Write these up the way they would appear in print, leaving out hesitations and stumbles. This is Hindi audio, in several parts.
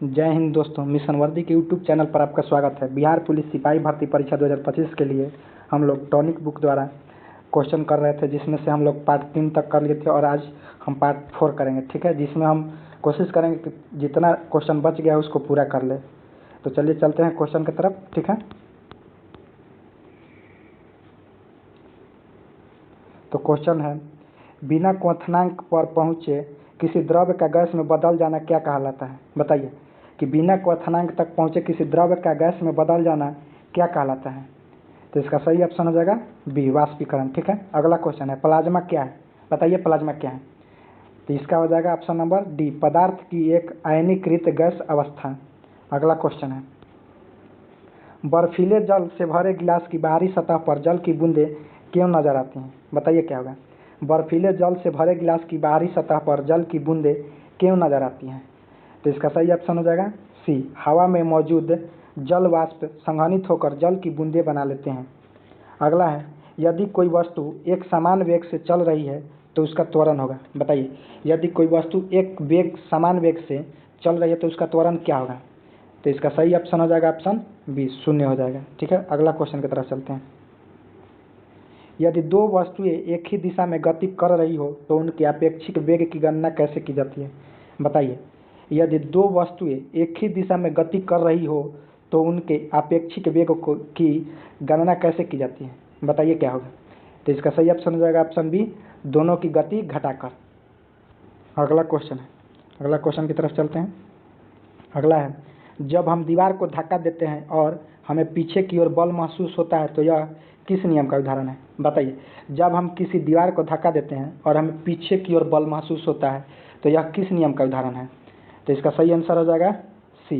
जय हिंद दोस्तों, मिशन वर्दी के यूट्यूब चैनल पर आपका स्वागत है। बिहार पुलिस सिपाही भर्ती परीक्षा 2025 के लिए हम लोग टॉनिक बुक द्वारा क्वेश्चन कर रहे थे, जिसमें से हम लोग पार्ट 3 तक कर लिए थे और आज हम पार्ट 4 करेंगे। ठीक है, जिसमें हम कोशिश करेंगे कि जितना क्वेश्चन बच गया है उसको पूरा कर ले। तो चलिए चलते हैं क्वेश्चन की तरफ। ठीक है, तो क्वेश्चन है, बिना क्वथनांक पर पहुंचे किसी द्रव्य का गैस में बदल जाना क्या कहलाता है? बताइए कि बिना क्वथनांक तक पहुंचे किसी द्रव्य का गैस में बदल जाना क्या कहलाता है? तो इसका सही ऑप्शन हो जाएगा बी, वाष्पीकरण। ठीक है, अगला क्वेश्चन है, प्लाज्मा क्या है? बताइए प्लाज्मा क्या है? तो इसका हो जाएगा ऑप्शन नंबर डी, पदार्थ की एक आयनीकृत गैस अवस्था। अगला क्वेश्चन है, बर्फीले जल से भरे गिलास की बाहरी सतह पर जल की बूंदें क्यों नजर आती हैं? बताइए क्या होगा? बर्फीले जल से भरे गिलास की बाहरी सतह पर जल की बूंदें क्यों नजर आती हैं? तो इसका सही ऑप्शन हो जाएगा सी, हवा में मौजूद जल वाष्प संघनित होकर जल की बूंदें बना लेते हैं। अगला है, यदि कोई वस्तु एक समान वेग से चल रही है तो उसका त्वरण होगा। बताइए, यदि कोई वस्तु एक समान वेग से चल रही है तो उसका त्वरण क्या होगा? तो इसका सही ऑप्शन हो जाएगा ऑप्शन बी, शून्य हो जाएगा। ठीक है, अगला क्वेश्चन की तरफ चलते हैं। यदि दो वस्तुएं एक ही दिशा में गति कर रही हो तो उनके आपेक्षिक वेग की गणना कैसे की जाती है? बताइए, यदि दो वस्तुएं एक ही दिशा में गति कर रही हो तो उनके आपेक्षिक वेग की गणना कैसे की जाती है? बताइए क्या होगा? तो इसका सही ऑप्शन हो जाएगा ऑप्शन बी, दोनों की गति घटाकर। अगला क्वेश्चन है, अगला क्वेश्चन की तरफ चलते हैं। अगला है, जब हम दीवार को धक्का देते हैं और हमें पीछे की ओर बल महसूस होता है तो यह किस नियम का उदाहरण है? बताइए, जब हम किसी दीवार को धक्का देते हैं और हमें पीछे की ओर बल महसूस होता है तो यह किस नियम का उदाहरण है? तो इसका सही आंसर हो जाएगा सी,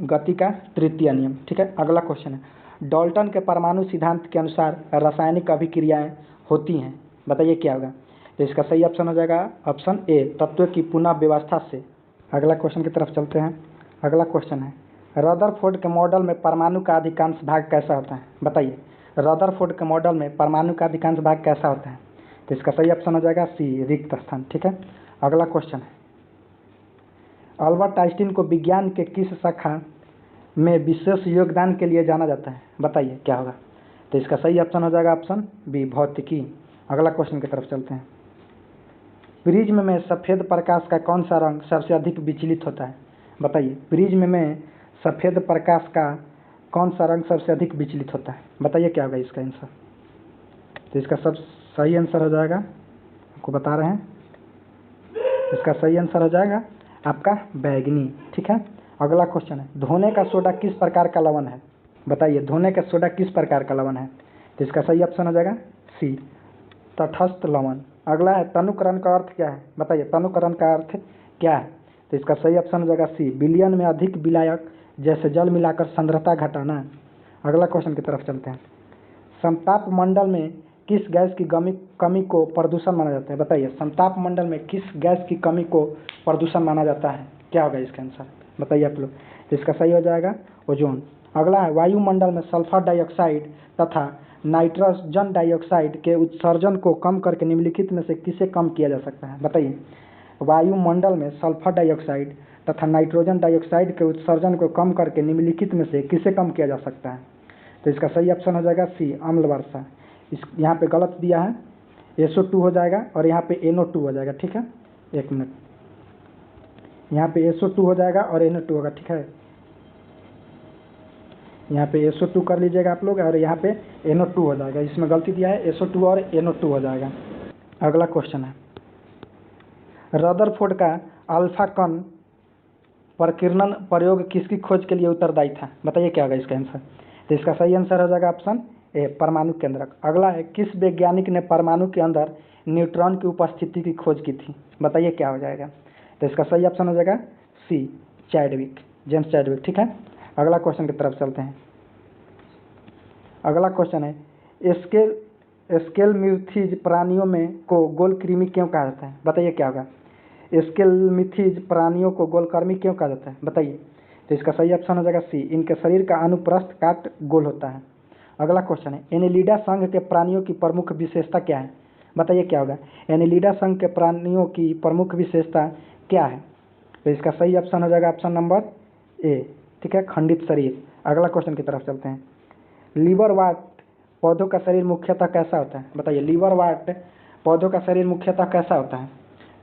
गति का तृतीय नियम। ठीक है, अगला क्वेश्चन है, डाल्टन के परमाणु सिद्धांत के अनुसार रासायनिक अभिक्रियाएं होती हैं। बताइए क्या होगा? तो इसका सही ऑप्शन हो जाएगा ऑप्शन ए, तत्व की पुनः व्यवस्था से। अगला क्वेश्चन की तरफ चलते हैं। अगला क्वेश्चन है, रदरफोर्ड के मॉडल में परमाणु का अधिकांश भाग कैसा होता है? बताइए, रदरफोर्ड के मॉडल में परमाणु का अधिकांश भाग कैसा होता है? तो इसका सही ऑप्शन हो जाएगा सी, रिक्त स्थान। ठीक है, अगला क्वेश्चन है, अल्बर्ट आइंस्टीन को विज्ञान के किस शाखा में विशेष योगदान के लिए जाना जाता है? बताइए क्या होगा? तो इसका सही ऑप्शन हो जाएगा ऑप्शन बी, भौतिकी। अगला क्वेश्चन की तरफ चलते हैं। प्रिज्म में सफेद प्रकाश का कौन सा रंग सबसे अधिक विचलित होता है? बताइए, प्रिज्म में सफेद प्रकाश का कौन सा रंग सबसे अधिक विचलित होता है? बताइए क्या होगा इसका आंसर? तो इसका सब सही आंसर हो जाएगा, आपको बता रहे हैं, इसका सही आंसर हो जाएगा आपका बैगनी। ठीक है, अगला क्वेश्चन है, धोने का सोडा किस प्रकार का लवण है? बताइए, धोने का सोडा किस प्रकार का लवण है? तो इसका सही ऑप्शन हो जाएगा सी, तटस्थ लवण। अगला है, तनुकरण का अर्थ क्या है? बताइए, तनुकरण का अर्थ क्या है? तो इसका सही ऑप्शन हो जाएगा सी, विलयन में अधिक विलायक जैसे जल मिलाकर सांद्रता घटाना। अगला क्वेश्चन की तरफ चलते हैं। समताप मंडल में किस गैस की कमी को प्रदूषण माना जाता है? बताइए, समताप मंडल में किस गैस की कमी को प्रदूषण माना जाता है? क्या होगा इसका आंसर? बताइए आप लोग। तो इसका सही हो जाएगा ओजोन। अगला है, वायुमंडल में सल्फर डाइऑक्साइड तथा नाइट्रोजन डाइऑक्साइड के उत्सर्जन को कम करके निम्नलिखित में से किसे कम किया जा सकता है? बताइए, वायुमंडल में सल्फर डाइऑक्साइड तथा नाइट्रोजन डाइऑक्साइड के उत्सर्जन को कम करके निम्नलिखित में से किसे कम किया जा सकता है? तो इसका सही ऑप्शन हो जाएगा सी, अम्ल वर्षा। इस यहाँ पे गलत दिया है, SO2 हो जाएगा और यहाँ पे NO2 हो जाएगा। ठीक है, एक मिनट, यहाँ पे SO2 हो जाएगा और NO2 होगा। ठीक है, यहाँ पे SO2 कर लीजिएगा आप लोग और यहाँ पे NO2 हो जाएगा, इसमें गलती दिया है, SO2 और NO2 हो जाएगा। अगला क्वेश्चन है, रदरफोर्ड का अल्फा कण प्रकीर्णन प्रयोग किसकी खोज के लिए उत्तरदायी था? बताइए क्या होगा इसका आंसर? तो इसका सही आंसर हो जाएगा ऑप्शन ए, परमाणु केंद्रक। अगला है, किस वैज्ञानिक ने परमाणु के अंदर न्यूट्रॉन की उपस्थिति की खोज की थी? बताइए क्या हो जाएगा? तो इसका सही ऑप्शन हो जाएगा सी, चैडविक, जेम्स चैडविक। ठीक है, अगला क्वेश्चन की तरफ चलते हैं। अगला क्वेश्चन है, स्केलमिथिज प्राणियों में को गोलकृमि क्यों कहा जाता है? बताइए क्या होगा? स्केलमिथिज प्राणियों को गोलकृमि क्यों कहा जाता है? बताइए। तो इसका सही ऑप्शन हो जाएगा सी, इनके शरीर का अनुप्रस्थ काट गोल होता है। अगला क्वेश्चन है, एनेलिडा संघ के प्राणियों की प्रमुख विशेषता क्या है? बताइए क्या होगा? एनेलिडा संघ के प्राणियों की प्रमुख विशेषता क्या है? तो इसका सही ऑप्शन हो जाएगा ऑप्शन नंबर ए, ठीक है, खंडित शरीर। अगला क्वेश्चन की तरफ चलते हैं। लीवरवाट पौधों का शरीर मुख्यतः कैसा होता है? बताइए, लीवरवाट पौधों का शरीर मुख्यतः कैसा होता है?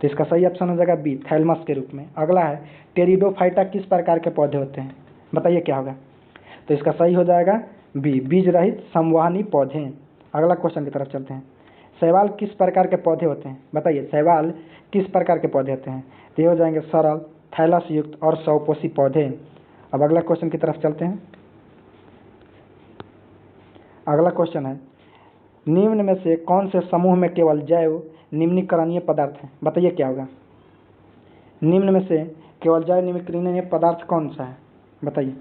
तो इसका सही ऑप्शन हो जाएगा बी, थैलमस के रूप में। अगला है, टेरिडोफाइटा किस प्रकार के पौधे होते हैं? बताइए क्या होगा? तो इसका सही हो जाएगा बी, बीज रहित संवहनी पौधे। अगला क्वेश्चन की तरफ चलते हैं। शैवाल किस प्रकार के पौधे होते हैं? बताइए, शैवाल किस प्रकार के पौधे होते हैं? तो ये हो जाएंगे सरल, थैलस युक्त और स्वपोषी पौधे। अब अगला क्वेश्चन की तरफ चलते हैं। अगला क्वेश्चन है, निम्न में से कौन से समूह में केवल जैव निम्नीकरणीय पदार्थ है? बताइए क्या होगा? निम्न में से केवल जैव निम्नीकरणीय पदार्थ कौन सा है? बताइए।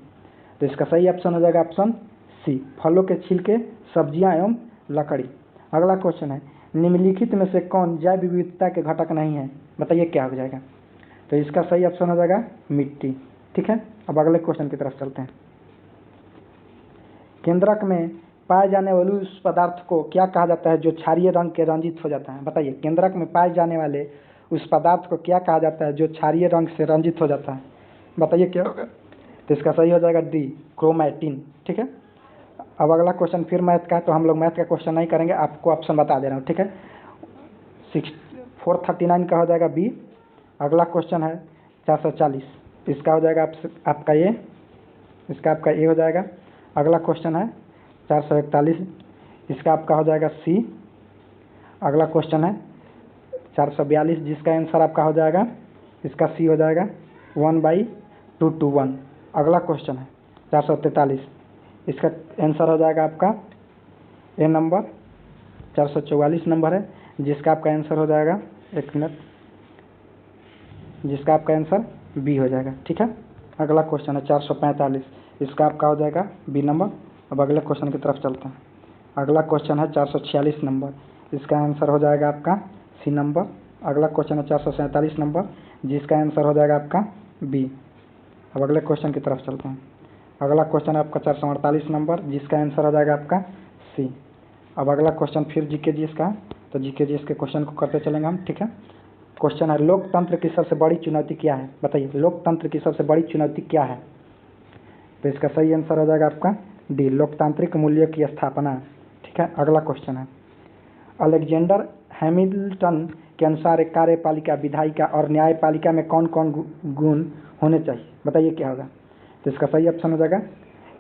तो इसका सही ऑप्शन हो जाएगा ऑप्शन सी, फलों के छिलके, सब्जियां एवं लकड़ी। अगला क्वेश्चन है, निम्नलिखित में से कौन जैव विविधता के घटक नहीं है? बताइए क्या हो जाएगा? तो इसका सही ऑप्शन हो जाएगा मिट्टी, ठीक है। अब अगले क्वेश्चन की तरफ चलते हैं। केंद्रक में पाए जाने वाले उस पदार्थ को क्या कहा जाता है जो क्षारीय रंग के रंजित हो जाता है? बताइए, केंद्रक में पाए जाने वाले उस पदार्थ को क्या कहा जाता है जो क्षारीय रंग से रंजित हो जाता है? बताइए क्या होगा? तो इसका सही हो जाएगा डी, क्रोमैटिन, ठीक है। अब अगला क्वेश्चन फिर मैथ का है, तो हम लोग मैथ का क्वेश्चन नहीं करेंगे, आपको ऑप्शन बता दे रहा हूँ, ठीक है। 439 का हो जाएगा बी। अगला क्वेश्चन है 440, इसका हो जाएगा आपका ए, इसका आपका ए हो जाएगा। अगला क्वेश्चन है 441, इसका आपका हो जाएगा सी। अगला क्वेश्चन है 442, जिसका आंसर आपका हो जाएगा, इसका सी हो जाएगा 1/221। अगला क्वेश्चन है 443, इसका आंसर हो जाएगा आपका ए नंबर। 444 नंबर है, जिसका आपका आंसर हो जाएगा, एक मिनट, जिसका आपका आंसर बी हो जाएगा, ठीक है। अगला क्वेश्चन है 445, इसका आपका हो जाएगा बी नंबर। अब अगले क्वेश्चन की तरफ चलते हैं। अगला क्वेश्चन है 446 नंबर, इसका आंसर हो जाएगा आपका सी नंबर। अगला क्वेश्चन है 447 नंबर, जिसका आंसर हो जाएगा आपका बी। अब अगले क्वेश्चन की तरफ चलते हैं। अगला क्वेश्चन है आपका 448 नंबर, जिसका आंसर हो जाएगा आपका सी। अब अगला क्वेश्चन फिर जीके जीएस का, तो जीके जीएस के क्वेश्चन को करते चलेंगे हम, ठीक है। क्वेश्चन है, लोकतंत्र की सबसे बड़ी चुनौती क्या है? बताइए, लोकतंत्र की सबसे बड़ी चुनौती क्या है? तो इसका सही आंसर हो जाएगा आपका डी, लोकतांत्रिक मूल्यों की स्थापना, ठीक है। अगला क्वेश्चन है, अलेक्जेंडर हैमिल्टन के अनुसार एक कार्यपालिका, विधायिका और न्यायपालिका में कौन कौन गुण होने चाहिए? बताइए क्या होगा? तो इसका सही ऑप्शन हो जाएगा,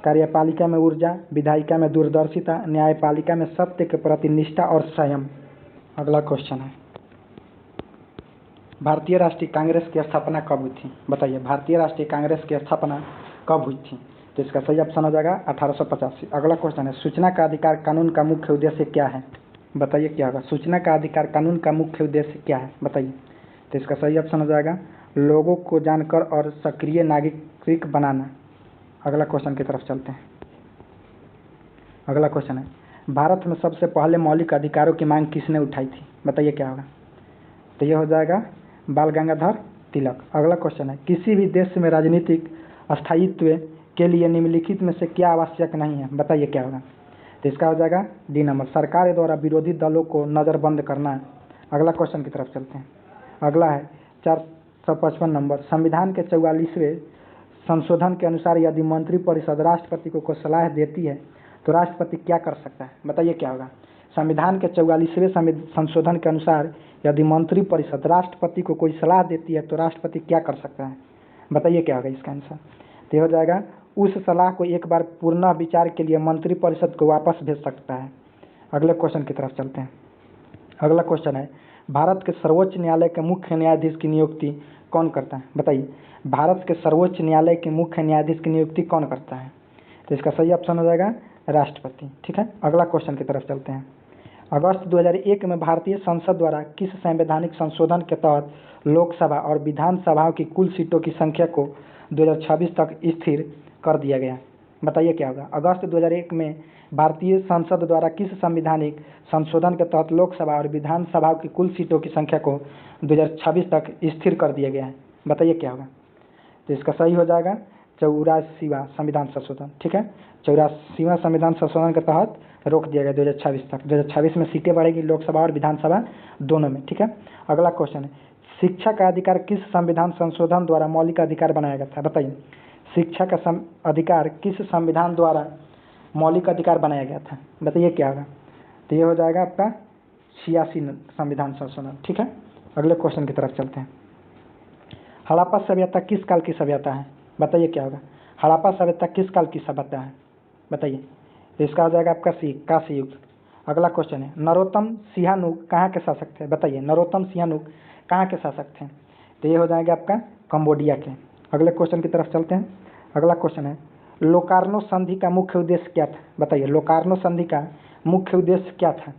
कार्यपालिका में ऊर्जा, विधायिका में दूरदर्शिता, न्यायपालिका में सत्य के प्रति निष्ठा और संयम। अगला क्वेश्चन है, भारतीय राष्ट्रीय कांग्रेस की स्थापना कब हुई थी? बताइए, भारतीय राष्ट्रीय कांग्रेस की स्थापना कब हुई थी? तो इसका सही ऑप्शन हो जाएगा 1885। अगला क्वेश्चन है, सूचना का अधिकार कानून का मुख्य उद्देश्य क्या है? बताइए क्या होगा? सूचना का अधिकार कानून का मुख्य उद्देश्य क्या है? बताइए। तो इसका सही ऑप्शन हो जाएगा, लोगों को जानकर और सक्रिय नागरिक बनाना। अगला क्वेश्चन की तरफ चलते हैं। अगला क्वेश्चन है, भारत में सबसे पहले मौलिक अधिकारों की मांग किसने उठाई थी? बताइए क्या होगा? तो ये हो जाएगा बाल गंगाधर तिलक। अगला क्वेश्चन है, किसी भी देश में राजनीतिक स्थायित्व के लिए निम्नलिखित में से क्या आवश्यक नहीं है? बताइए क्या होगा? तो इसका हो जाएगा डी नंबर, सरकार द्वारा विरोधी दलों को नज़रबंद करना। अगला क्वेश्चन की तरफ चलते हैं। अगला है 455 नंबर, संविधान के 44वें संशोधन के अनुसार यदि मंत्रिपरिषद राष्ट्रपति को सलाह देती है तो राष्ट्रपति क्या कर सकता है? बताइए क्या होगा? संविधान के 44वें संशोधन के अनुसार यदि मंत्रिपरिषद राष्ट्रपति को कोई सलाह देती है तो राष्ट्रपति क्या कर सकता है? बताइए क्या होगा इसका आंसर? तो हो जाएगा, उस सलाह को एक बार पुनः विचार के लिए मंत्रिपरिषद को वापस भेज सकता है। अगले क्वेश्चन की तरफ चलते हैं। अगला क्वेश्चन है, भारत के सर्वोच्च न्यायालय के मुख्य न्यायाधीश की नियुक्ति कौन करता है? बताइए, भारत के सर्वोच्च न्यायालय के मुख्य न्यायाधीश की नियुक्ति कौन करता है? तो इसका सही ऑप्शन हो जाएगा राष्ट्रपति, ठीक है। अगला क्वेश्चन की तरफ चलते हैं। अगस्त 2001 में भारतीय संसद द्वारा किस संवैधानिक संशोधन के तहत लोकसभा और विधानसभाओं की कुल सीटों की संख्या को 2026 तक स्थिर कर दिया गया? बताइए क्या होगा? अगस्त 2001 में भारतीय संसद द्वारा किस संवैधानिक संशोधन के तहत लोकसभा और विधानसभाओं की कुल सीटों की संख्या को 2026 तक स्थिर कर दिया गया है? बताइए क्या होगा? तो इसका सही हो जाएगा 84वां संविधान संशोधन, ठीक है। 84वां संविधान संशोधन के तहत रोक दिया गया 2026 तक। 2026 में सीटें बढ़ेगी लोकसभा और विधानसभा दोनों में, ठीक है। अगला क्वेश्चन है, शिक्षा का अधिकार किस संविधान संशोधन द्वारा मौलिक अधिकार बनाया गया था? बताइए, शिक्षा का अधिकार किस संविधान द्वारा मौलिक अधिकार बनाया गया था? बताइए क्या होगा? तो ये हो जाएगा आपका 86 संविधान संशोधन। ठीक है, अगले क्वेश्चन की तरफ चलते हैं। हड़प्पा सभ्यता किस काल की सभ्यता है? बताइए क्या होगा? हड़प्पा सभ्यता किस काल की सभ्यता है? बताइए। तो इसका हो जाएगा आपका सी, कांस्य युग। अगला क्वेश्चन है, नरोत्तम सिंहानुग कहाँ के शासक थे? बताइए, नरोत्तम सिंहानुग कहाँ के शासक थे? तो ये हो जाएगा आपका कंबोडिया के। अगले क्वेश्चन की तरफ चलते हैं। अगला क्वेश्चन है, लोकार्नो संधि का मुख्य उद्देश्य क्या था? बताइए, लोकार्नो संधि का मुख्य उद्देश्य क्या था?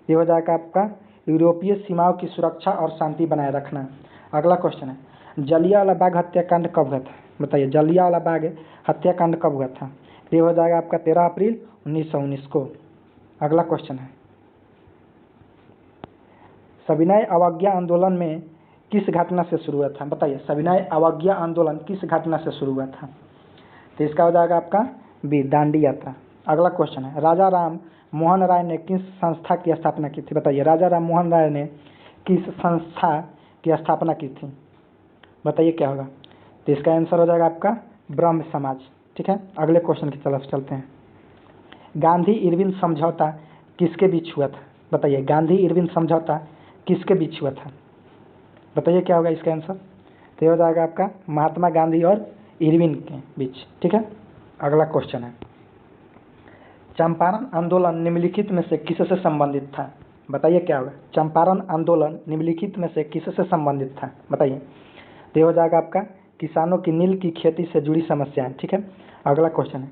ये हो जाएगा आपका यूरोपीय सीमाओं की सुरक्षा और शांति बनाए रखना। अगला क्वेश्चन है, जलियांवाला बाग हत्याकांड कब हुआ था? बताइए, जलियांवाला बाग हत्याकांड कब हुआ था? ये हो जाएगा आपका 13 अप्रैल 1919 को। अगला क्वेश्चन है, सविनय अवज्ञा आंदोलन में किस घटना से शुरू हुआ था? बताइए, सविनय अवज्ञा आंदोलन किस घटना से शुरू हुआ था? तो इसका हो जाएगा आपका बी, दांडी यात्रा। अगला क्वेश्चन है, राजा राम मोहन राय ने किस संस्था की स्थापना की थी? बताइए, राजा राम मोहन राय ने किस संस्था की स्थापना की थी? बताइए क्या होगा? तो इसका आंसर हो जाएगा आपका ब्रह्म समाज। ठीक है, अगले क्वेश्चन की तरफ चलते हैं। गांधी इरविन समझौता किसके बीच हुआ था? बताइए, गांधी इरविन समझौता किसके बीच हुआ था? बताइए क्या होगा इसका आंसर? तो हो जाएगा आपका महात्मा गांधी और इरविन के बीच। ठीक है, अगला क्वेश्चन है, चंपारण आंदोलन निम्नलिखित में से किससे संबंधित था? बताइए क्या होगा? चंपारण आंदोलन निम्नलिखित में से किससे संबंधित था? बताइए। तो हो जाएगा आपका किसानों की नील की खेती से जुड़ी समस्याएं। ठीक है, अगला क्वेश्चन है,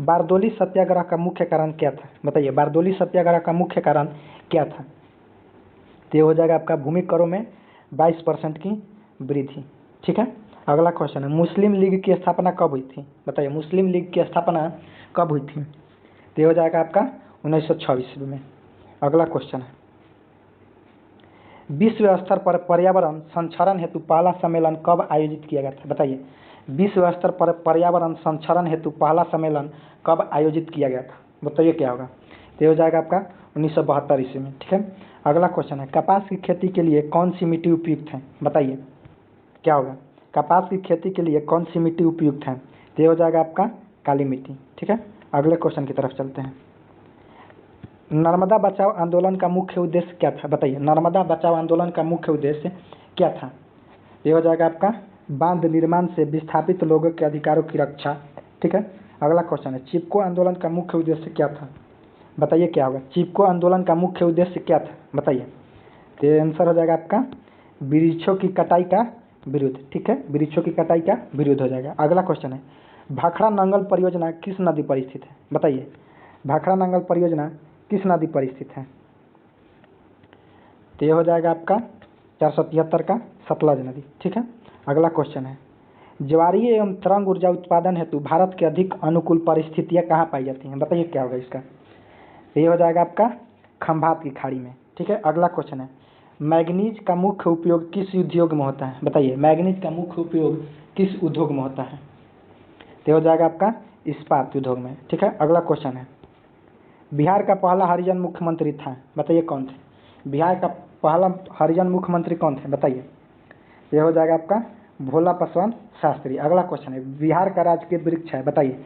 बारदोली सत्याग्रह का मुख्य कारण क्या था? बताइए, बारदोली सत्याग्रह का मुख्य कारण क्या था? तो हो जाएगा आपका भूमि करों में 22% की वृद्धि। ठीक है, अगला क्वेश्चन है, मुस्लिम लीग की स्थापना कब हुई थी? बताइए, मुस्लिम लीग की स्थापना कब हुई थी? तो हो जाएगा आपका 1926 में। अगला क्वेश्चन है, विश्व स्तर पर पर्यावरण संरक्षण हेतु पहला सम्मेलन कब आयोजित किया गया था? बताइए, विश्व स्तर पर पर्यावरण संरक्षण हेतु पहला सम्मेलन कब आयोजित किया गया था? बताइए क्या होगा? तो हो जाएगा आपका 1972 ईस्वी में। ठीक है, अगला क्वेश्चन है, कपास की खेती के लिए कौन सी मिट्टी उपयुक्त है? बताइए क्या होगा? कपास की खेती के लिए कौन सी मिट्टी उपयुक्त है? तो हो जाएगा आपका काली मिट्टी। ठीक है, अगले क्वेश्चन की तरफ चलते हैं। नर्मदा बचाओ आंदोलन का मुख्य उद्देश्य क्या था? बताइए, नर्मदा बचाओ आंदोलन का मुख्य उद्देश्य क्या था? ये हो जाएगा आपका बांध निर्माण से विस्थापित लोगों के अधिकारों की रक्षा। ठीक है, अगला क्वेश्चन है, चिपको आंदोलन का मुख्य उद्देश्य क्या था? बताइए क्या होगा? चिपको आंदोलन का मुख्य उद्देश्य क्या था? बताइए। तो आंसर हो जाएगा आपका वृक्षों की कटाई का विरुद्ध। ठीक है, वृक्षों की कटाई का विरुद्ध हो जाएगा। अगला क्वेश्चन है, भाखड़ा नंगल परियोजना किस नदी पर स्थित है? बताइए, भाखड़ा नंगल परियोजना किस नदी पर स्थित है? तो ये हो जाएगा आपका 473 का सतलज नदी। ठीक है, अगला क्वेश्चन है, ज्वारीय एवं तरंग ऊर्जा उत्पादन हेतु भारत के अधिक अनुकूल परिस्थितियां कहाँ पाई जाती हैं? बताइए क्या होगा इसका? ये हो जाएगा आपका खंभात की खाड़ी में। ठीक है, अगला क्वेश्चन है, मैग्नीज का मुख्य उपयोग किस उद्योग में होता है? बताइए, मैग्नीज का मुख्य उपयोग किस उद्योग में होता है? तो हो जाएगा आपका इस्पात उद्योग में। ठीक है, अगला क्वेश्चन है, बिहार का पहला हरिजन मुख्यमंत्री था? बताइए कौन थे? बिहार का पहला हरिजन मुख्यमंत्री कौन थे? बताइए। ये हो जाएगा आपका भोला पासवान शास्त्री। अगला क्वेश्चन है, बिहार का राजकीय वृक्ष है? बताइए,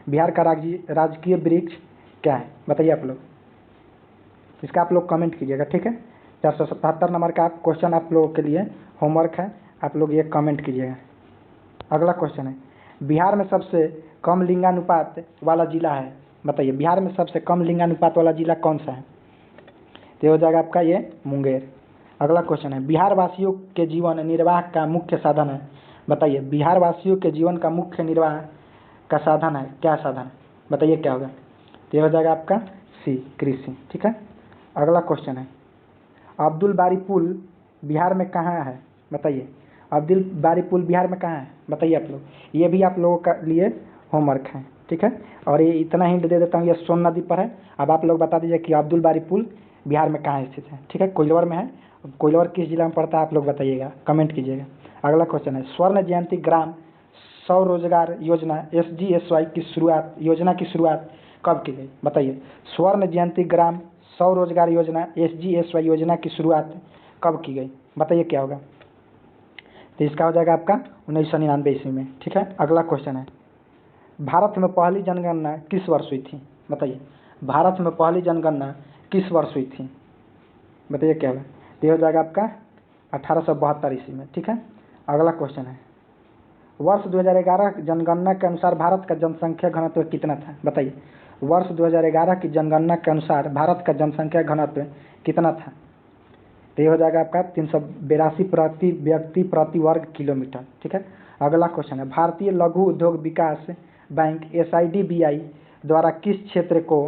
बिहार का राजकीय वृक्ष क्या है? बताइए आप लोग, इसका आप लोग कमेंट कीजिएगा। ठीक है, 477 नंबर का क्वेश्चन आप लोगों के लिए होमवर्क है, आप लोग ये कमेंट कीजिएगा। अगला क्वेश्चन है, बिहार में सबसे कम लिंगानुपात वाला जिला है? बताइए, बिहार में सबसे कम लिंगानुपात वाला जिला कौन सा है? तो हो जाएगा आपका ये मुंगेर। अगला क्वेश्चन है, बिहार वासियों के जीवन निर्वाह का मुख्य साधन है? बताइए, बिहार वासियों के जीवन का मुख्य निर्वाह का साधन है, क्या साधन है? बताइए क्या होगा? तो हो जाएगा आपका सी, कृषि। ठीक है, अगला क्वेश्चन है, अब्दुल बारी पुल बिहार में कहाँ है? बताइए, अब्दुल बारी पुल बिहार में कहाँ है? बताइए आप लोग, ये भी आप लोगों का लिए होमवर्क है। ठीक है, और ये इतना हिंट दे देता हूँ, ये सोन नदी पर है। अब आप लोग बता दीजिए कि अब्दुल बारी पुल बिहार में कहाँ स्थित है? ठीक है, कोइलवर में है। कोइलवर किस जिला में पड़ता है आप लोग बताइएगा, कमेंट कीजिएगा। अगला क्वेश्चन है, स्वर्ण जयंती ग्राम स्वरोजगार योजना SGSY की शुरुआत योजना की शुरुआत कब की गई? बताइए, स्वर्ण जयंती ग्राम स्वरोजगार योजना SGSY योजना की शुरुआत कब की गई? बताइए क्या होगा? तो इसका हो जाएगा आपका 1999 ईस्वी में। ठीक है, अगला क्वेश्चन है, भारत में पहली जनगणना किस वर्ष हुई थी? बताइए, भारत में पहली जनगणना किस वर्ष हुई थी? बताइए क्या होगा? तो ये हो जाएगा आपका 1872 ईस्वी में। ठीक है, अगला क्वेश्चन है, वर्ष 2011 जनगणना के अनुसार भारत का जनसंख्या घनत्व कितना था? बताइए, वर्ष 2011 की जनगणना के अनुसार भारत का जनसंख्या घनत्व कितना था? तो ये हो जाएगा आपका 382 प्रति व्यक्ति प्रति वर्ग किलोमीटर। ठीक है, अगला क्वेश्चन है, भारतीय लघु उद्योग विकास बैंक SIDBI द्वारा किस क्षेत्र को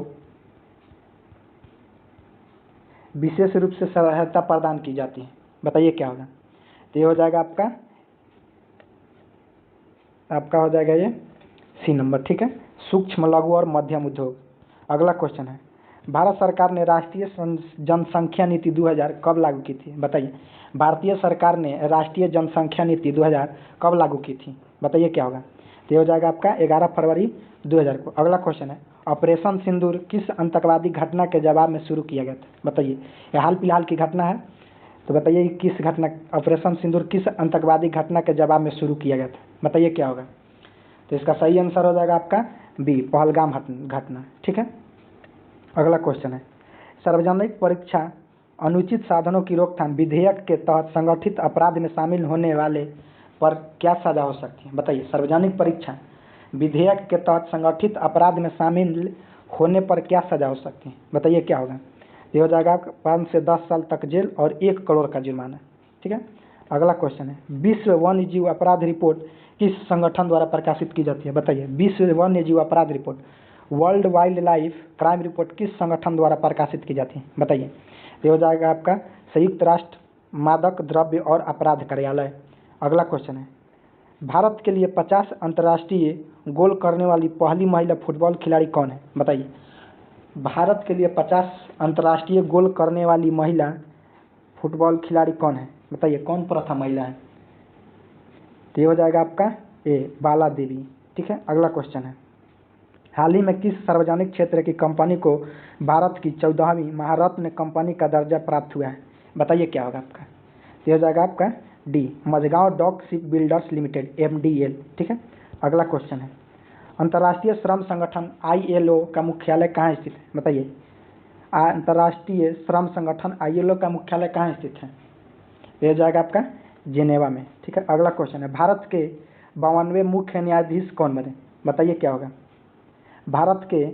विशेष रूप से सहायता प्रदान की जाती है? बताइए क्या होगा? तो ये हो जाएगा आपका हो जाएगा ये सी नंबर। ठीक है, सूक्ष्म लघु और मध्यम उद्योग। अगला क्वेश्चन है, भारत सरकार ने राष्ट्रीय जनसंख्या नीति 2000 कब लागू की थी? बताइए, भारतीय सरकार ने राष्ट्रीय जनसंख्या नीति 2000 कब लागू की थी? बताइए क्या होगा? तो ये हो जाएगा आपका 11 फरवरी 2000 को। अगला क्वेश्चन है, ऑपरेशन सिंदूर किस आतंकवादी घटना के जवाब में शुरू किया गया था? बताइए, यह हाल फिलहाल की घटना है, तो बताइए किस घटना, ऑपरेशन सिंदूर किस आतंकवादी घटना के जवाब में शुरू किया गया था? बताइए क्या होगा? तो इसका सही आंसर हो जाएगा आपका बी, पहलगाम घटना। ठीक है, अगला क्वेश्चन है, सार्वजनिक परीक्षा अनुचित साधनों की रोकथाम विधेयक के तहत संगठित अपराध में शामिल होने वाले पर क्या सजा हो सकती है? बताइए, सार्वजनिक परीक्षा विधेयक के तहत संगठित अपराध में शामिल होने पर क्या सजा हो सकती है? बताइए क्या होगा? ये हो जाएगा 5 से 10 साल तक जेल और 1 करोड़ का जुर्माना। ठीक है, अगला क्वेश्चन है, विश्व वन्य जीव अपराध रिपोर्ट किस संगठन द्वारा प्रकाशित की जाती है? बताइए, विश्व वन्य जीव अपराध report, world wild life crime report किस संगठन द्वारा प्रकाशित की जाती है? बताइए, ये हो जाएगा आपका संयुक्त राष्ट्र मादक द्रव्य और अपराध कार्यालय। अगला क्वेश्चन है, भारत के लिए 50 अंतर्राष्ट्रीय गोल करने वाली पहली महिला फुटबॉल खिलाड़ी कौन है? बताइए, भारत के लिए 50 अंतर्राष्ट्रीय गोल करने वाली महिला फुटबॉल खिलाड़ी कौन है? बताइए, कौन प्रथम महिला है? तो ये हो जाएगा आपका ए, बाला देवी। ठीक है, अगला क्वेश्चन है, हाल ही में किस सार्वजनिक क्षेत्र की कंपनी को भारत की 14वीं महारत्न कंपनी का दर्जा प्राप्त हुआ है? बताइए क्या होगा आपका? तो हो जाएगा आपका D, Mazagaon dock ship builders limited MDL। ठीक है, अगला क्वेश्चन है, अंतर्राष्ट्रीय श्रम संगठन ILO का मुख्यालय कहाँ स्थित है? बताइए, अंतर्राष्ट्रीय श्रम संगठन ILO का मुख्यालय कहाँ स्थित है? तो हो जाएगा आपका जेनेवा में। ठीक है, अगला क्वेश्चन है, भारत के 52वें मुख्य न्यायाधीश कौन बने? बताइए क्या होगा? भारत के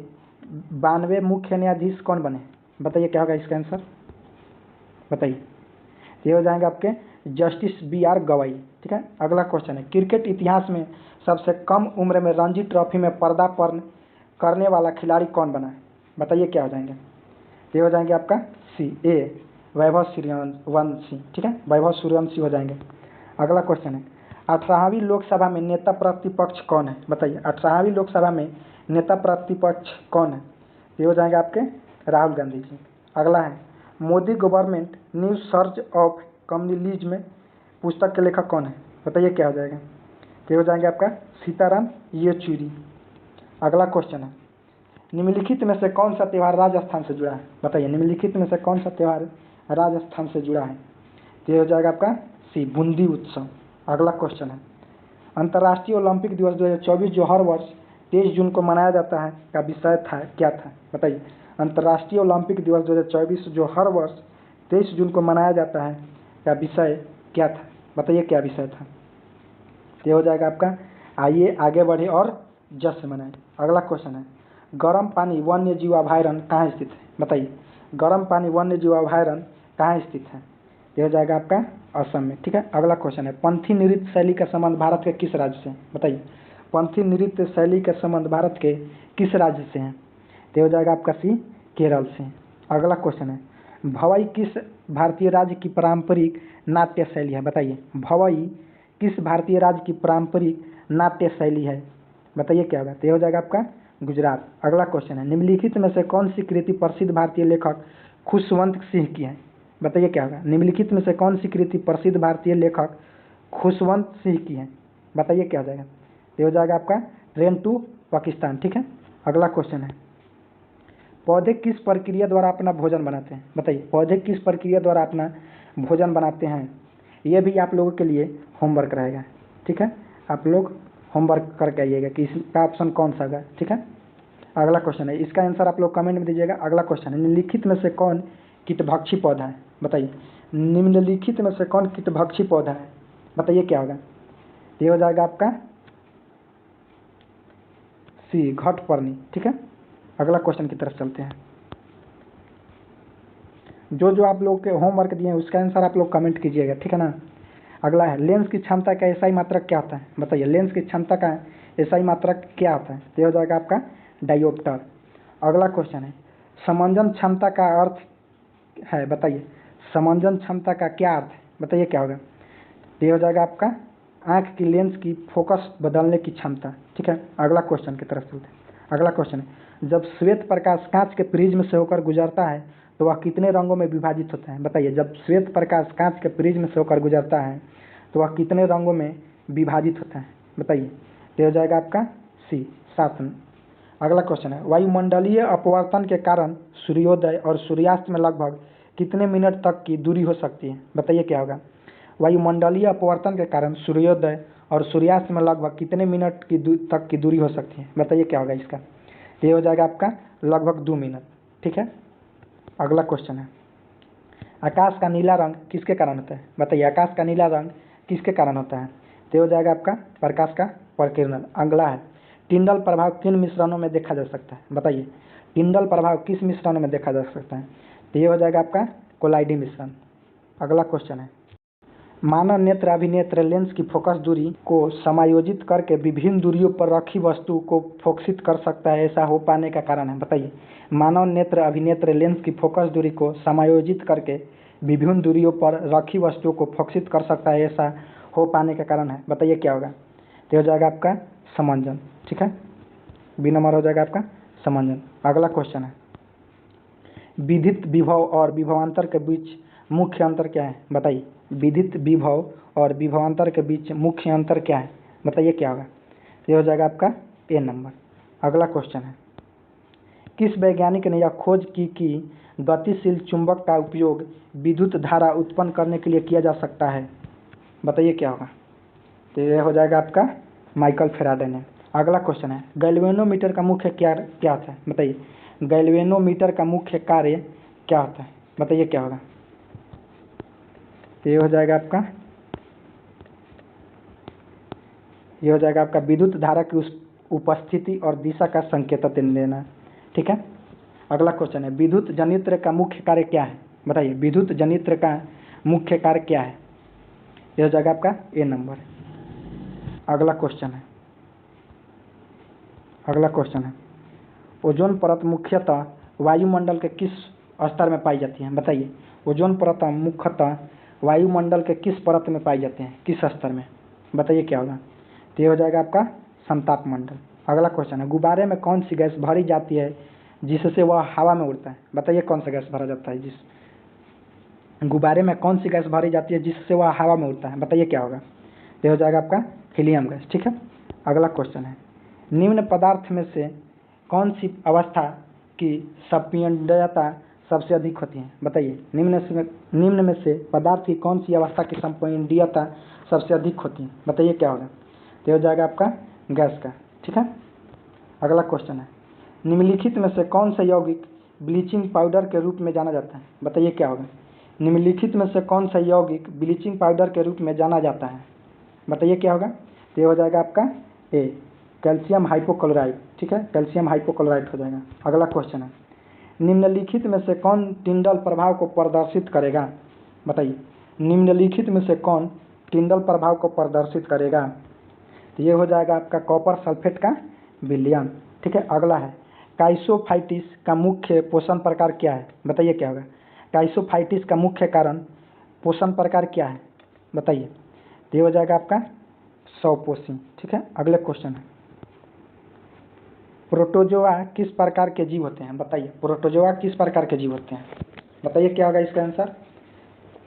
92वें मुख्य न्यायाधीश कौन बने? बताइए क्या होगा इसका आंसर? बताइए, ये हो जाएंगे आपके जस्टिस BR गवाई। ठीक है, अगला क्वेश्चन है, क्रिकेट इतिहास में सबसे कम उम्र में रणजी ट्रॉफी में पदार्पण करने वाला खिलाड़ी कौन बना है? बताइए क्या हो जाएंगे? ये हो जाएंगे आपका सी, ए, वैभव सूर्यवंशी। ठीक है, वैभव सूर्यवंशी हो जाएंगे। अगला क्वेश्चन है, 18वीं लोकसभा में नेता प्रतिपक्ष कौन है? बताइए, 18वीं लोकसभा में नेता प्रतिपक्ष कौन है? ये हो जाएंगे आपके राहुल गांधी जी। अगला है, Modi government new search of communism पुस्तक के लेखक कौन है? बताइए क्या हो जाएगा? ये हो जाएंगे आपका सीताराम येचुरी। अगला क्वेश्चन है, निम्नलिखित में से कौन सा त्यौहार राजस्थान से जुड़ा है? बताइए, निम्नलिखित में से कौन सा त्यौहार राजस्थान से जुड़ा है? ये हो जाएगा आपका सी, बूंदी उत्सव। अगला क्वेश्चन है, अंतर्राष्ट्रीय ओलंपिक दिवस 2024 जो हर वर्ष 23 जून को मनाया जाता है का विषय था क्या था? बताइए, अंतर्राष्ट्रीय ओलंपिक दिवस 2024 जो हर वर्ष 23 जून को मनाया जाता है का विषय क्या था? बताइए क्या विषय था? ये हो जाएगा आपका आइए आगे बढ़े और जश्न मनाएं। अगला क्वेश्चन है, गर्म पानी वन्य जीव अभयारण्य कहाँ स्थित है? बताइए, गर्म पानी वन्य जीव अभयारण्य कहाँ स्थित है? ये हो जाएगा आपका असम में। ठीक है, अगला क्वेश्चन है, पंथी नृत्य शैली का संबंध भारत के किस राज्य से? बताइए, पंथी नृत्य शैली का संबंध भारत के किस राज्य से है? ये हो जाएगा आपका सी, केरल से। अगला क्वेश्चन है, भवई किस भारतीय राज्य की पारंपरिक नाट्य शैली है? बताइए, भवई किस भारतीय राज्य की पारंपरिक नाट्य शैली है? बताइए क्या होगा? तो ये हो जाएगा आपका गुजरात। अगला क्वेश्चन है, निम्नलिखित में से कौन सी कृति प्रसिद्ध भारतीय लेखक खुशवंत सिंह की है? बताइए क्या होगा? निम्नलिखित में से कौन सी कृति प्रसिद्ध भारतीय लेखक खुशवंत सिंह की है? बताइए क्या हो जाएगा? ये हो जाएगा आपका ट्रेन टू पाकिस्तान। ठीक है, अगला क्वेश्चन है, पौधे किस प्रक्रिया द्वारा अपना भोजन बनाते हैं? बताइए, पौधे किस प्रक्रिया द्वारा अपना भोजन बनाते हैं? ये भी आप लोगों के लिए होमवर्क रहेगा। ठीक है, आप लोग होमवर्क करके आइएगा कि इसका ऑप्शन कौन सा है। ठीक है, अगला क्वेश्चन है, इसका आंसर आप लोग कमेंट में दीजिएगा। अगला क्वेश्चन है, निम्नलिखित में से कौन कीटभक्षी पौधा है? बताइए, निम्नलिखित में से कौन कीटभक्षी पौधा है? बताइए क्या होगा? ये हो जाएगा आपका सी, घटपर्णी। ठीक है, अगला क्वेश्चन की तरफ चलते हैं। जो जो आप लोग के होमवर्क दिए हैं उसका आंसर आप लोग कमेंट कीजिएगा। ठीक है ना। अगला है, लेंस की क्षमता का एसआई मात्रक क्या होता है? बताइए, लेंस की क्षमता का एसआई मात्रक क्या होता है? ये हो जाएगा आपका डायोप्टर। अगला क्वेश्चन है, समंजन क्षमता का अर्थ है? बताइए, समंजन क्षमता का क्या अर्थ है? बताइए क्या होगा? ये हो जाएगा आपका आंख की लेंस की फोकस बदलने की क्षमता। ठीक है, अगला क्वेश्चन की तरफ चलते हैं। अगला क्वेश्चन है, जब श्वेत प्रकाश कांच के प्रिज्म से होकर गुजरता है तो वह कितने रंगों में विभाजित होता है? बताइए, जब श्वेत प्रकाश कांच के प्रिज्म से होकर गुजरता है तो वह कितने रंगों में विभाजित होता है? बताइए, ये हो जाएगा आपका सी, 7। अगला क्वेश्चन है, वायुमंडलीय अपवर्तन के कारण सूर्योदय और सूर्यास्त में लगभग कितने मिनट तक की दूरी हो सकती है? बताइए क्या होगा? वायुमंडलीय अपवर्तन के कारण सूर्योदय और सूर्यास्त में लगभग कितने मिनट तक की दूरी हो सकती है? बताइए क्या होगा इसका? ये हो जाएगा आपका लगभग 2 मिनट। ठीक है, अगला क्वेश्चन है, आकाश का नीला रंग किसके कारण होता है? बताइए, आकाश का नीला रंग किसके कारण होता है? तो हो जाएगा आपका प्रकाश का प्रकीर्णन। अगला है, टिंडल प्रभाव किन मिश्रणों में देखा जा सकता है? बताइए, टिंडल प्रभाव किस मिश्रण में देखा जा सकता है? तो ये हो जाएगा आपका कोलाइडी मिश्रण। अगला क्वेश्चन है, मानव नेत्र अभिनेत्र लेंस की फोकस दूरी को समायोजित करके विभिन्न दूरियों पर रखी वस्तु को फोकसित कर सकता है, ऐसा हो पाने का कारण है? बताइए, मानव नेत्र अभिनेत्र लेंस की फोकस दूरी को समायोजित करके विभिन्न दूरियों पर रखी वस्तुओं को फोकसित कर सकता है, ऐसा हो पाने का कारण है? बताइए क्या होगा? तो हो जाएगा आपका समंजन। ठीक है, बी नंबर हो जाएगा आपका समंजन। अगला क्वेश्चन है, विद्युत विभव और विभवांतर के बीच मुख्य अंतर क्या है? बताइए, विद्युत विभव और विभवांतर के बीच मुख्य अंतर क्या है? बताइए क्या होगा? ये हो जाएगा आपका ए नंबर। अगला क्वेश्चन है, किस वैज्ञानिक ने यह खोज की कि गतिशील चुंबक का उपयोग विद्युत धारा उत्पन्न करने के लिए किया जा सकता है? बताइए क्या होगा? तो ये हो जाएगा आपका माइकल फेराडे ने। अगला क्वेश्चन है, गैल्वेनोमीटर का मुख्य क्या होता है? बताइए, गैल्वेनोमीटर का मुख्य कार्य क्या होता है? बताइए क्या होगा? ये हो जाएगा आपका विद्युत धारा की उपस्थिति और दिशा का संकेत देना। ठीक है, अगला क्वेश्चन है, विद्युत जनित्र का मुख्य कार्य क्या है? बताइए, विद्युत जनित्र का मुख्य कार्य क्या है? ये हो जाएगा आपका ए नंबर। अगला क्वेश्चन है, ओजोन परत मुख्यतः वायुमंडल के किस स्तर में पाई जाती है? बताइए, ओजोन परत मुख्यतः वायुमंडल के किस परत में पाई जाते हैं, किस स्तर में? बताइए क्या होगा? तो ये हो जाएगा आपका समताप मंडल। अगला क्वेश्चन है, गुब्बारे में कौन सी गैस भरी जाती है जिससे वह हवा में उड़ता है? बताइए, कौन सा गैस भरा जाता है गुब्बारे में कौन सी गैस भरी जाती है जिससे वह हवा में उड़ता है? बताइए क्या होगा? ये हो जाएगा आपका हीलियम गैस। ठीक है, अगला क्वेश्चन है, निम्न पदार्थ में से कौन सी अवस्था की संपीड्यता सबसे अधिक होती है? बताइए, निम्न में से पदार्थ की कौन सी अवस्था की संपीड्यता सबसे अधिक होती है? बताइए क्या होगा? तो हो जाएगा आपका गैस का। ठीक है, अगला क्वेश्चन है, निम्नलिखित में से कौन सा यौगिक ब्लीचिंग पाउडर के रूप में जाना जाता है? बताइए क्या होगा? निम्नलिखित में से कौन सा यौगिक ब्लीचिंग पाउडर के रूप में जाना जाता है? बताइए क्या होगा? तो ये हो जाएगा आपका ए, कैल्शियम हाइपोक्लोराइड। ठीक है, कैल्शियम हाइपोक्लोराइड हो जाएगा। अगला क्वेश्चन है, निम्नलिखित में से कौन टिंडल प्रभाव को प्रदर्शित करेगा? बताइए, निम्नलिखित में से कौन टिंडल प्रभाव को प्रदर्शित करेगा? तो ये हो जाएगा आपका कॉपर सल्फेट का विलयन। ठीक है, अगला है, काइसोफाइटिस का मुख्य पोषण प्रकार क्या है? बताइए क्या होगा? काइसोफाइटिस का मुख्य कारण पोषण प्रकार क्या है? बताइए। तो ये हो जाएगा आपका स्वपोषी। ठीक है, अगले क्वेश्चन है, प्रोटोजोआ किस प्रकार के जीव होते हैं? बताइए, प्रोटोजोआ किस प्रकार के जीव होते हैं? बताइए क्या होगा इसका आंसर?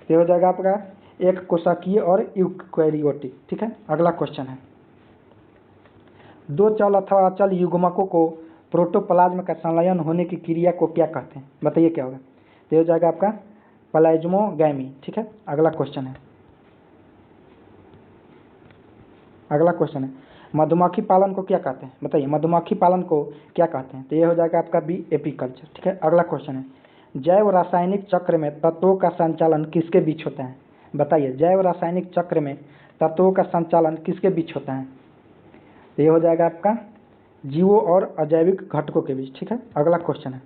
ये हो जाएगा आपका एक कोशिकीय और यूकैरियोटिक। ठीक है, अगला क्वेश्चन है, दो चल अथवा अचल युग्मकों को प्रोटोप्लाज्म का संलयन होने की क्रिया को क्या कहते हैं? बताइए क्या होगा? तो हो जाएगा आपका प्लाज्मोगैमी। ठीक है, अगला क्वेश्चन है, मधुमक्खी पालन को क्या कहते हैं? बताइए, मधुमक्खी पालन को क्या कहते हैं? तो ये हो जाएगा आपका बी, एपीकल्चर। ठीक है, अगला क्वेश्चन है, जैव रासायनिक चक्र में तत्वों का संचालन किसके बीच होता है? बताइए, जैव रासायनिक चक्र में तत्वों का संचालन किसके बीच होता है? तो ये हो जाएगा आपका जीवों और अजैविक घटकों के बीच। ठीक है, अगला क्वेश्चन है,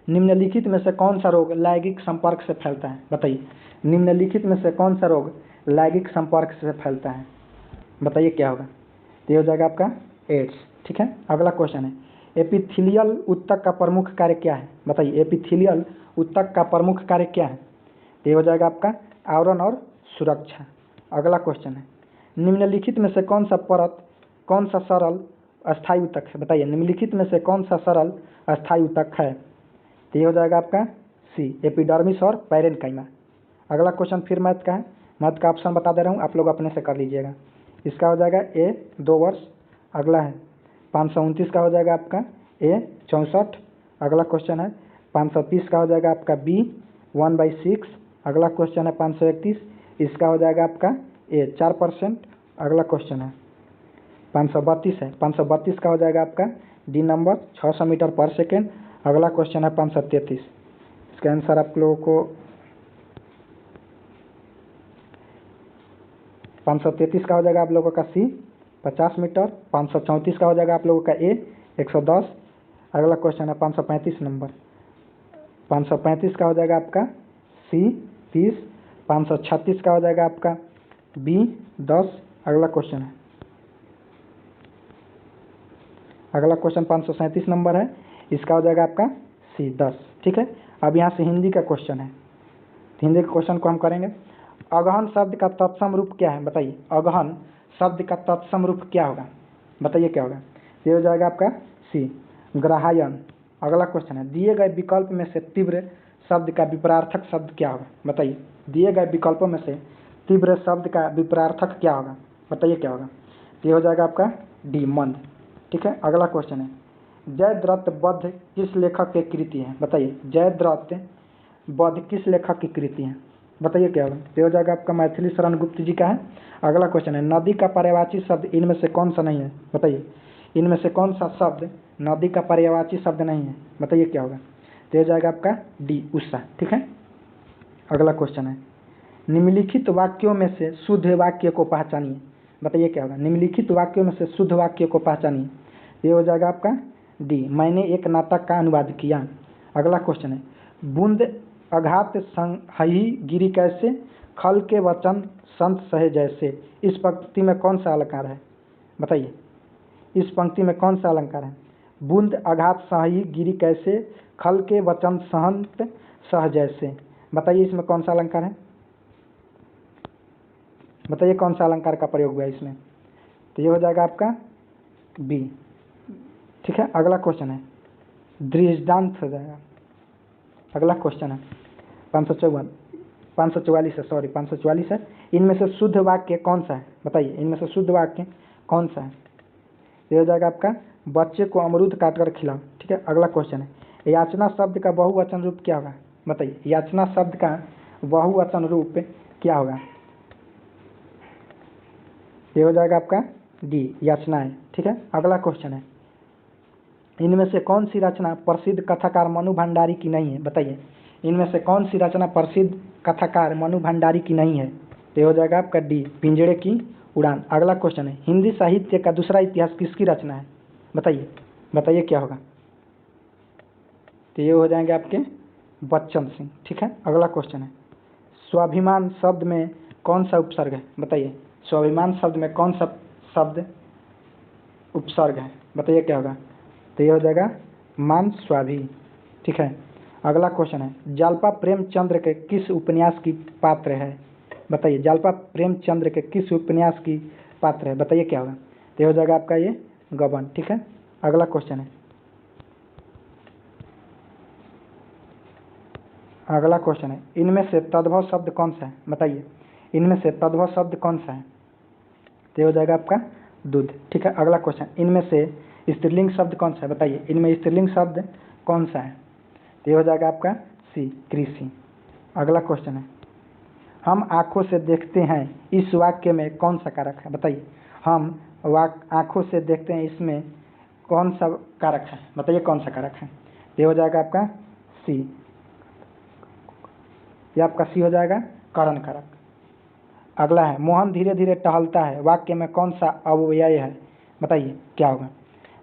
निम्नलिखित में से कौन सा रोग लैंगिक संपर्क से फैलता है? बताइए, निम्नलिखित में से कौन सा रोग लैंगिक संपर्क से फैलता है? बताइए क्या होगा? तो ये हो जाएगा आपका एड्स। ठीक है, अगला क्वेश्चन है, एपिथेलियल ऊतक का प्रमुख कार्य क्या है? बताइए, एपिथेलियल ऊतक का प्रमुख कार्य क्या है? तो ये हो जाएगा आपका आवरण और सुरक्षा। अगला क्वेश्चन है, निम्नलिखित में से कौन सा सरल अस्थायी ऊतक है? बताइए, निम्नलिखित में से कौन सा सरल अस्थायी ऊतक है? तो ये हो जाएगा आपका सी, एपिडर्मिस और पैरेन्काइमा। अगला क्वेश्चन फिर मैथ का है, मैथ का ऑप्शन बता दे रहा हूँ, आप लोग अपने से कर लीजिएगा। इसका हो जाएगा ए 2 वर्ष, अगला है 529 का हो जाएगा आपका ए 64, अगला क्वेश्चन है 530 का हो जाएगा आपका बी 1/6, अगला क्वेश्चन है 531, इसका हो जाएगा आपका ए 4%, अगला क्वेश्चन है 532 है, 532 का हो जाएगा आपका डी नंबर 600 मीटर पर सेकेंड, अगला क्वेश्चन है 533, इसका आंसर आप लोगों को 533 का हो जाएगा आप लोगों का सी 50 मीटर, 534 का हो जाएगा आप लोगों का ए 110, अगला क्वेश्चन है 535 नंबर, 535 का हो जाएगा आपका सी 30, 536 का हो जाएगा आपका बी 10, अगला क्वेश्चन है, अगला क्वेश्चन 537 नंबर है, इसका हो जाएगा आपका सी 10। ठीक है, अब यहाँ से हिंदी का क्वेश्चन है, हिंदी के क्वेश्चन को हम करेंगे। अगहन शब्द का तत्सम रूप क्या है? बताइए, अगहन शब्द का तत्सम रूप क्या होगा? बताइए क्या होगा? ये हो जाएगा आपका सी, ग्राहायन। अगला क्वेश्चन है, दिए गए विकल्प में से तीव्र शब्द का विपरार्थक शब्द क्या होगा? बताइए, दिए गए विकल्पों में से तीव्र शब्द का विपरार्थक क्या होगा? बताइए क्या होगा? ये हो जाएगा आपका डी, मंद। ठीक है, अगला क्वेश्चन है, जयद्रथ वध किस लेखक की कृति है? बताइए, जयद्रथ वध किस लेखक की कृति है? बताइए क्या होगा? ये हो जाएगा आपका मैथिली शरण गुप्त जी का है। अगला क्वेश्चन है, नदी का पर्यायवाची शब्द इनमें से कौन सा नहीं है? बताइए, इनमें से कौन सा शब्द नदी का पर्यायवाची शब्द नहीं है? बताइए क्या होगा? तो हो जाएगा आपका डी, उषा। ठीक है, अगला क्वेश्चन है, निम्नलिखित वाक्यों में से शुद्ध वाक्य को पहचानिए। बताइए क्या होगा? निम्नलिखित वाक्यों में से शुद्ध वाक्य को पहचानिए। ये हो जाएगा आपका डी, मैंने एक नाटक का अनुवाद किया। अगला क्वेश्चन है, बूंद अघात संहई गिरी कैसे, खल के वचन संत सहे जैसे। इस पंक्ति में कौन सा अलंकार है? बताइए, इस पंक्ति में कौन सा अलंकार है? बूंद अघात संहई गिरी कैसे, खल के वचन संत सह जैसे। बताइए, इसमें कौन सा अलंकार है? बताइए कौन सा अलंकार का प्रयोग हुआ है इसमें? तो ये हो जाएगा आपका बी। ठीक है, अगला क्वेश्चन है, दृष्टांत हो जाएगा। अगला क्वेश्चन है 544 है, इनमें से शुद्ध वाक्य कौन सा है? बताइए, इनमें से शुद्ध वाक्य कौन सा है? ये हो जाएगा आपका बच्चे को अमरूद काटकर खिलाओ। ठीक है, अगला क्वेश्चन है, याचना शब्द का बहुवचन रूप क्या होगा? बताइए, याचना शब्द का बहुवचन रूप क्या होगा? ये हो जाएगा आपका डी, याचनाएं। ठीक है, अगला क्वेश्चन है, इनमें से कौन सी रचना प्रसिद्ध कथाकार मनु भंडारी की नहीं है? बताइए, इनमें से कौन सी रचना प्रसिद्ध कथाकार मनु भंडारी की नहीं है? तो हो जाएगा आपका डी, पिंजड़े की उड़ान। अगला क्वेश्चन है, हिंदी साहित्य का दूसरा इतिहास किसकी रचना है? बताइए, बताइए क्या होगा? तो ये हो जाएंगे आपके बच्चन सिंह। ठीक है, अगला क्वेश्चन है, स्वाभिमान शब्द में कौन सा उपसर्ग है? बताइए, स्वाभिमान शब्द में कौन सा शब्द उपसर्ग है? बताइए क्या होगा? तो ये हो जाएगा मान स्वाभी। ठीक है, अगला क्वेश्चन है, जालपा प्रेमचंद्र के किस उपन्यास की पात्र है? बताइए, जालपा प्रेमचंद्र के किस उपन्यास की पात्र है? बताइए क्या होगा? तो ये हो जाएगा आपका ये गबन। ठीक है, अगला क्वेश्चन है, अगला क्वेश्चन है, इनमें से तद्भव शब्द कौन सा है? बताइए, इनमें से तद्भव शब्द कौन सा है? तो हो जाएगा आपका दूध। ठीक है, अगला क्वेश्चन, इनमें से स्त्रीलिंग शब्द कौन सा है? बताइए, इनमें स्त्रीलिंग शब्द कौन सा है? तो हो जाएगा आपका सी, कृषि। अगला क्वेश्चन है, हम आंखों से देखते हैं, इस वाक्य में कौन सा कारक है? बताइए, हम आंखों से देखते हैं, इसमें कौन सा कारक है? बताइए कौन सा कारक है? ये हो जाएगा आपका सी, ये आपका सी हो जाएगा करण कारक। अगला है मोहन धीरे धीरे टहलता है, वाक्य में कौन सा अव्यय है? बताइए क्या होगा?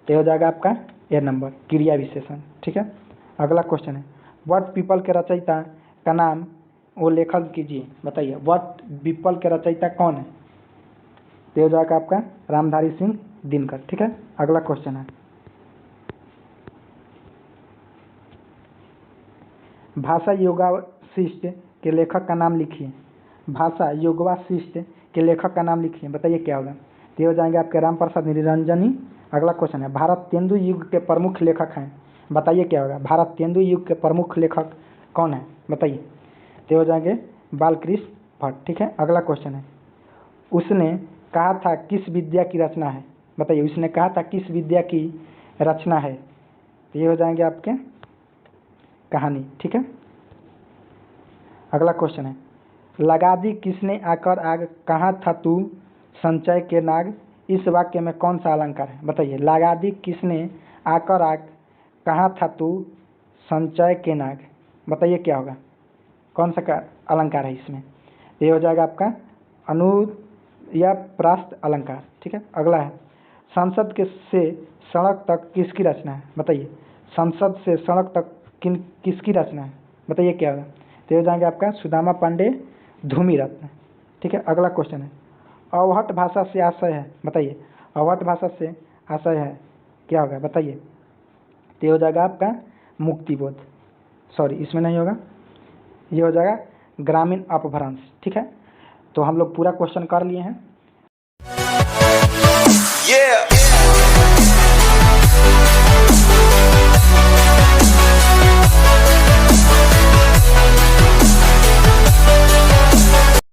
ये हो जाएगा आपका ए नंबर, क्रिया विशेषण। ठीक है, अगला क्वेश्चन है वट पीपल के रचयिता का नाम वो लेखक कीजिए। बताइए वट पीपल के रचयिता कौन है? ये हो जाएगा आपका रामधारी सिंह दिनकर। ठीक है, अगला क्वेश्चन है भाषा योगावशिष्ट के लेखक का नाम लिखिए। भाषा योगावशिष्ट के लेखक का नाम लिखिए। बताइए क्या होगा? ये हो जाएंगे आपके राम प्रसाद निरंजनी। अगला क्वेश्चन है भारत तेंदु युग के प्रमुख लेखक हैं। बताइए क्या होगा? भारत तेंदु युग के प्रमुख लेखक कौन है? बताइए। ये हो जाएंगे बालकृष्ण भट्ट। ठीक है, अगला क्वेश्चन है उसने कहा था किस विद्या की रचना है? बताइए उसने कहा था किस विद्या की रचना है? ये हो जाएंगे आपके कहानी। ठीक है, अगला क्वेश्चन है लगा दी किसने आकर आग, कहाँ था तू संचय के नाग। इस वाक्य में कौन सा अलंकार है? बताइए लगा दी किसने आकर आग, कहाँ था तू संचय के नाग। बताइए क्या होगा? कौन सा का अलंकार है इसमें? ये हो जाएगा आपका अनु या प्रास्त अलंकार। ठीक है, अगला है संसद के से सड़क तक किसकी रचना है? बताइए संसद से सड़क तक किसकी रचना है? बताइए क्या होगा? तो हो जाएंगे आपका सुदामा पांडे धूमि रत्न। ठीक है, अगला क्वेश्चन है अवहट भाषा से आशय है। बताइए अवहट भाषा से आशय है क्या होगा? बताइए। तो हो जाएगा आपका मुक्तिबोध, सॉरी इसमें नहीं होगा, ये हो जाएगा ग्रामीण अपभ्रंश। ठीक है, तो हम लोग पूरा क्वेश्चन कर लिए हैं।